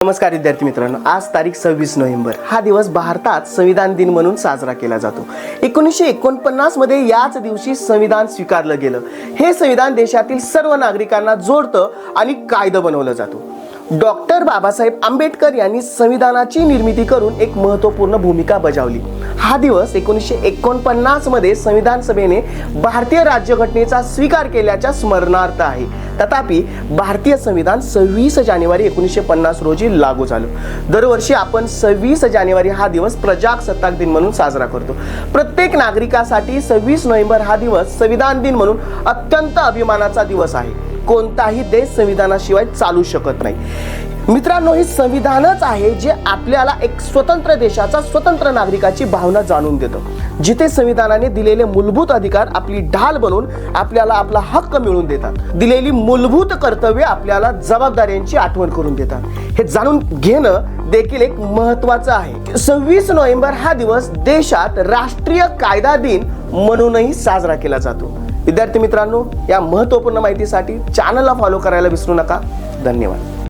नमस्कार विद्यार्थी मित्रांनो, आज तारीख 26 नोव्हेंबर हा दिवस भारतात संविधान दिन म्हणून साजरा केला जातो। 1949 मध्ये याच दिवशी संविधान स्वीकारलं गेलं। हे संविधान देशातील सर्व नागरिकांना जोडतं आणि कायदा बनवलं जातो। डॉक्टर बाबासाहेब आंबेडकर यांनी संविधानाची निर्मिती करून एक महत्त्वपूर्ण भूमिका बजावली। हा दिवस 1949 मध्ये संविधान सभेने भारतीय राज्यघटनेचा स्वीकार केल्याच्या स्मरणार्थ आहे। तथापि भारतीय संविधान 26 जानेवारी 1950 रोजी लागू झालं। दरवर्षी आपण 26 जानेवारी हा दिवस प्रजासत्ताक दिन म्हणून साजरा करतो। प्रत्येक नागरिकासाठी 26 नोव्हेंबर हा दिवस संविधान दिन म्हणून अत्यंत अभिमानाचा दिवस आहे। कोणताही देश संविधानाशिवाय चालू शकत नाही। मित्रांनो, हे संविधानच आहे जे आपल्याला एक स्वतंत्र देशाचा, स्वतंत्र नागरिकाची भावना जाणून देतं। जिथे संविधानाने दिलेले मूलभूत अधिकार आपली ढाल बनून आपल्याला आपला हक्क मिळवून देतात। दिलेली मूलभूत कर्तव्ये आपल्याला जबाबदाऱ्यांची आठवण करून देतात। हे जाणून घेणं देखील एक महत्त्वाचं आहे। 26 नोव्हेंबर हा दिवस देशात राष्ट्रीय कायदा दिन म्हणूनही साजरा केला जातो। विद्यार्थी मित्रांनो, या महत्त्वपूर्ण माहितीसाठी चॅनलला फॉलो करायला विसरू नका। धन्यवाद।